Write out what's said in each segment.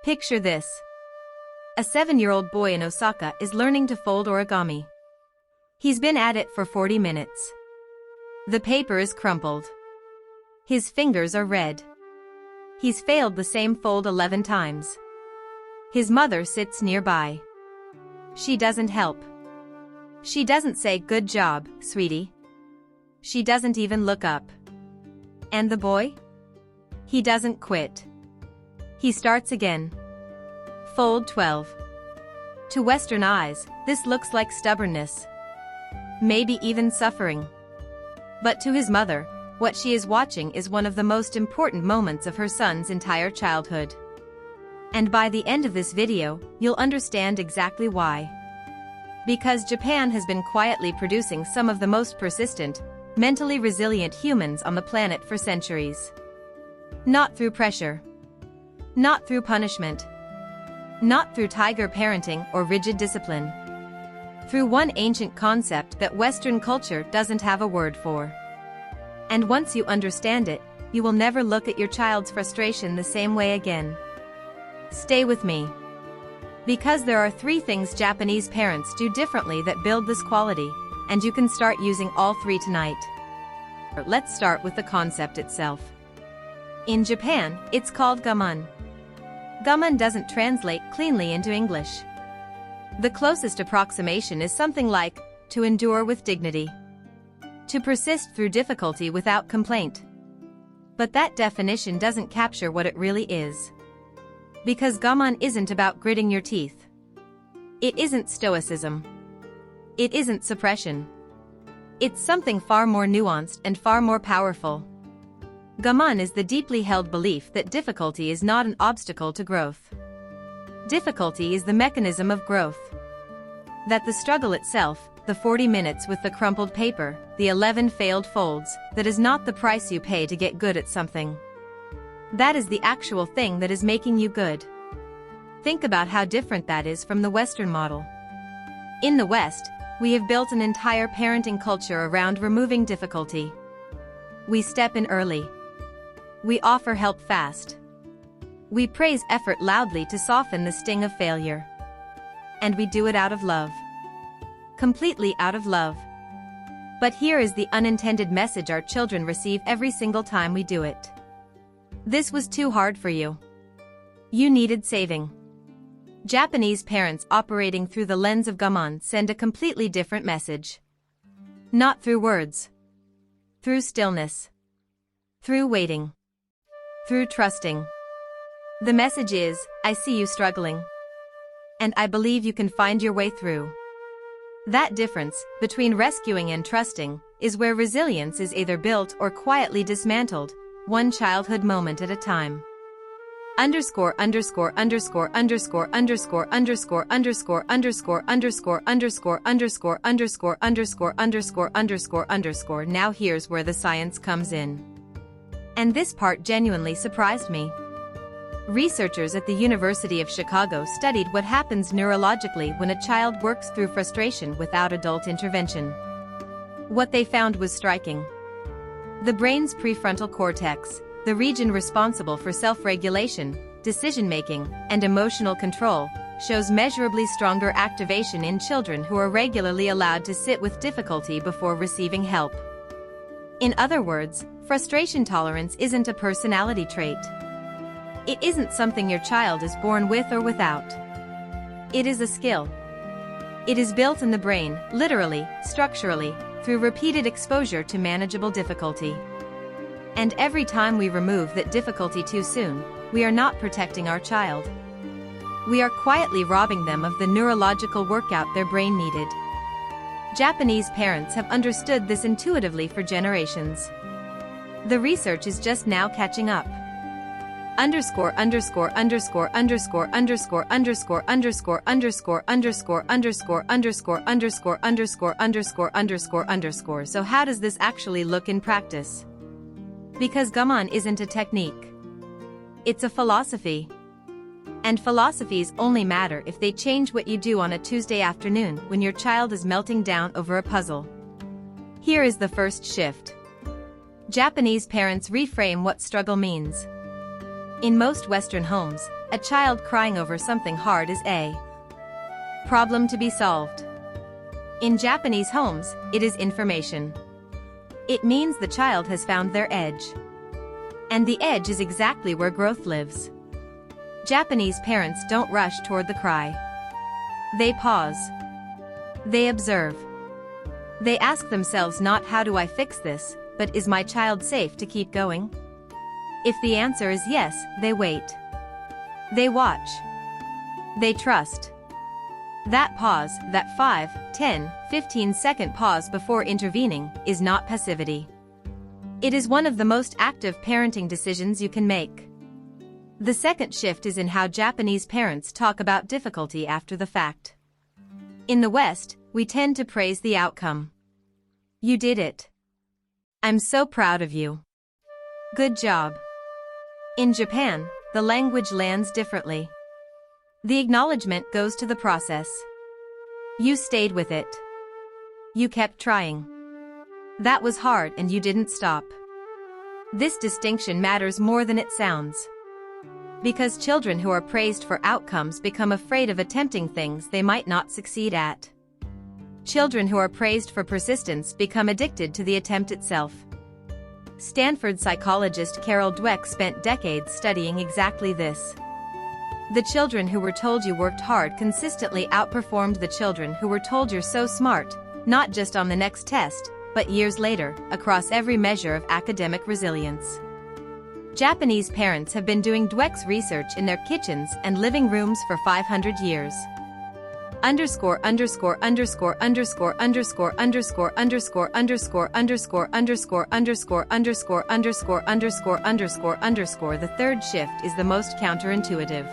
Picture this. A 7-year-old boy in Osaka is learning to fold origami. He's been at it for 40 minutes. The paper is crumpled. His fingers are red. He's failed the same fold 11 times. His mother sits nearby. She doesn't help. She doesn't say, "Good job, sweetie." She doesn't even look up. And the boy? He doesn't quit. He starts again. Fold 12. To Western eyes, this looks like stubbornness. Maybe even suffering. But to his mother, what she is watching is one of the most important moments of her son's entire childhood. And by the end of this video, you'll understand exactly why. Because Japan has been quietly producing some of the most persistent, mentally resilient humans on the planet for centuries. Not through pressure. Not through punishment. Not through tiger parenting or rigid discipline. Through one ancient concept that Western culture doesn't have a word for. And once you understand it, you will never look at your child's frustration the same way again. Stay with me. Because there are 3 things Japanese parents do differently that build this quality, and you can start using all 3 tonight. Let's start with the concept itself. In Japan, it's called Gaman. Gaman doesn't translate cleanly into English. The closest approximation is something like, to endure with dignity. To persist through difficulty without complaint. But that definition doesn't capture what it really is. Because Gaman isn't about gritting your teeth. It isn't stoicism. It isn't suppression. It's something far more nuanced and far more powerful. Gaman is the deeply held belief that difficulty is not an obstacle to growth. Difficulty is the mechanism of growth. That the struggle itself, the 40 minutes with the crumpled paper, the 11 failed folds, that is not the price you pay to get good at something. That is the actual thing that is making you good. Think about how different that is from the Western model. In the West, we have built an entire parenting culture around removing difficulty. We step in early. We offer help fast. We praise effort loudly to soften the sting of failure. And we do it out of love. Completely out of love. But here is the unintended message our children receive every single time we do it. This was too hard for you. You needed saving. Japanese parents operating through the lens of Gaman send a completely different message. Not through words. Through stillness. Through waiting. Through trusting. The message is, I see you struggling. And I believe you can find your way through. That difference, between rescuing and trusting, is where resilience is either built or quietly dismantled, one childhood moment at a time. Underscore underscore underscore underscore underscore underscore underscore underscore underscore underscore underscore underscore underscore underscore underscore underscore. Now here's where the science comes in. And this part genuinely surprised me. Researchers at the University of Chicago studied what happens neurologically when a child works through frustration without adult intervention. What they found was striking. The brain's prefrontal cortex, the region responsible for self-regulation, decision-making, and emotional control, shows measurably stronger activation in children who are regularly allowed to sit with difficulty before receiving help. In other words, frustration tolerance isn't a personality trait. It isn't something your child is born with or without. It is a skill. It is built in the brain, literally, structurally, through repeated exposure to manageable difficulty. And every time we remove that difficulty too soon, we are not protecting our child. We are quietly robbing them of the neurological workout their brain needed. Japanese parents have understood this intuitively for generations. The research is just now catching up. Underscore underscore underscore underscore underscore underscore underscore underscore underscore underscore underscore underscore underscore underscore underscore underscore. So how does this actually look in practice? Because Gaman isn't a technique. It's a philosophy. And philosophies only matter if they change what you do on a Tuesday afternoon when your child is melting down over a puzzle. Here is the first shift. Japanese parents reframe what struggle means. In most Western homes, A child crying over something hard is a problem to be solved. In Japanese homes, it is information. It means the child has found their edge. And the edge is exactly where growth lives. Japanese parents don't rush toward the cry. They pause. They observe. They ask themselves not how do I fix this, but is my child safe to keep going? If the answer is yes, they wait. They watch. They trust. That pause, that 5, 10, 15-second pause before intervening, is not passivity. It is one of the most active parenting decisions you can make. The second shift is in how Japanese parents talk about difficulty after the fact. In the West, we tend to praise the outcome. You did it. I'm so proud of you. Good job. In Japan, the language lands differently. The acknowledgement goes to the process. You stayed with it. You kept trying. That was hard and you didn't stop. This distinction matters more than it sounds. Because children who are praised for outcomes become afraid of attempting things they might not succeed at. Children who are praised for persistence become addicted to the attempt itself. Stanford psychologist Carol Dweck spent decades studying exactly this. The children who were told you worked hard consistently outperformed the children who were told you're so smart, not just on the next test, but years later, across every measure of academic resilience. Japanese parents have been doing Dweck's research in their kitchens and living rooms for 500 years. Underscore underscore underscore underscore underscore underscore underscore underscore underscore underscore underscore underscore underscore underscore underscore underscore. The third shift is the most counterintuitive.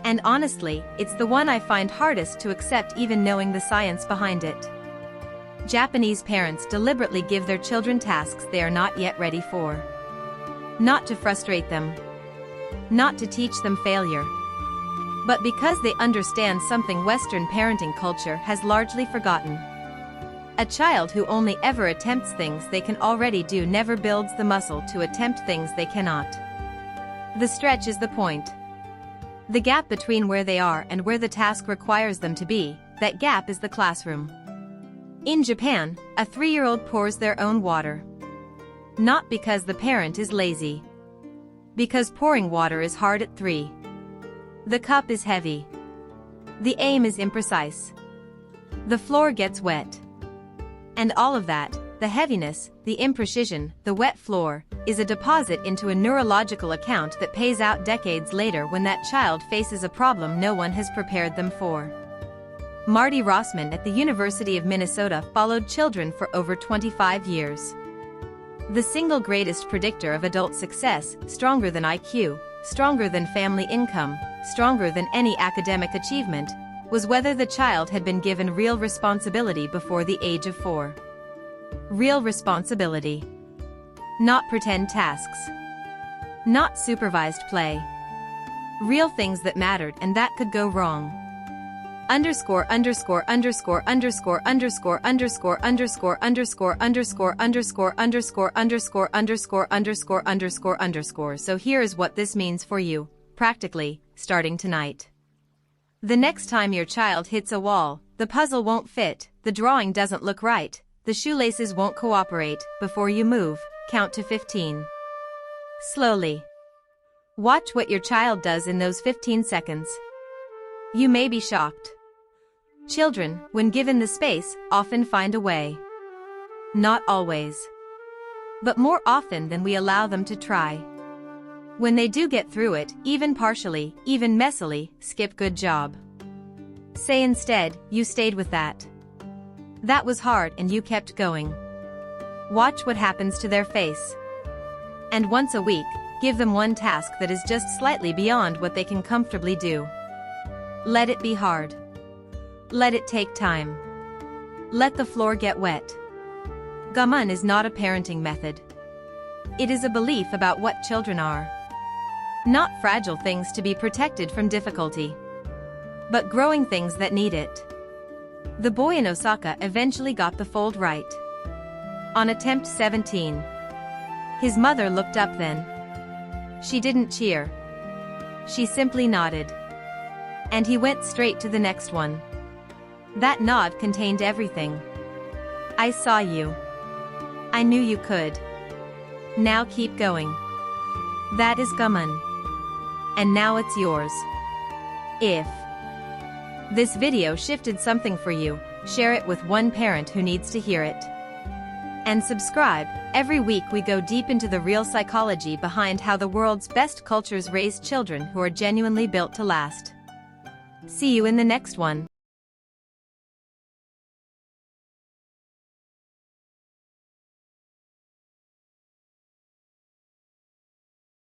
And honestly, it's the one I find hardest to accept even knowing the science behind it. Japanese parents deliberately give their children tasks they are not yet ready for. Not to frustrate them. Not to teach them failure. But because they understand something Western parenting culture has largely forgotten. A child who only ever attempts things they can already do never builds the muscle to attempt things they cannot. The stretch is the point. The gap between where they are and where the task requires them to be, that gap is the classroom. In Japan, a 3-year-old pours their own water. Not because the parent is lazy. Because pouring water is hard at 3. The cup is heavy. The aim is imprecise. The floor gets wet. And all of that, the heaviness, the imprecision, the wet floor, is a deposit into a neurological account that pays out decades later when that child faces a problem no one has prepared them for. Marty Rossman at the University of Minnesota followed children for over 25 years. The single greatest predictor of adult success, stronger than IQ, stronger than family income, stronger than any academic achievement, was whether the child had been given real responsibility before the age of 4. Real responsibility. Not pretend tasks. Not supervised play. Real things that mattered and that could go wrong. Underscore underscore underscore underscore underscore underscore underscore underscore underscore underscore underscore underscore underscore underscore underscore underscore. So here is what this means for you, practically, starting tonight. The next time your child hits a wall, the puzzle won't fit, the drawing doesn't look right, the shoelaces won't cooperate, before you move, count to 15. Slowly. Watch what your child does in those 15 seconds. You may be shocked. Children, when given the space, often find a way. Not always. But more often than we allow them to try. When they do get through it, even partially, even messily, skip good job. Say instead, you stayed with that. That was hard and you kept going. Watch what happens to their face. And once a week, give them one task that is just slightly beyond what they can comfortably do. Let it be hard. Let it take time. Let the floor get wet. Gaman is not a parenting method. It is a belief about what children are. Not fragile things to be protected from difficulty. But growing things that need it. The boy in Osaka eventually got the fold right. On attempt 17. His mother looked up then. She didn't cheer. She simply nodded. And he went straight to the next one. That nod contained everything. I saw you. I knew you could. Now keep going. That is Gaman. And now it's yours. If this video shifted something for you, share it with one parent who needs to hear it. And subscribe. Every week we go deep into the real psychology behind how the world's best cultures raise children who are genuinely built to last. See you in the next one.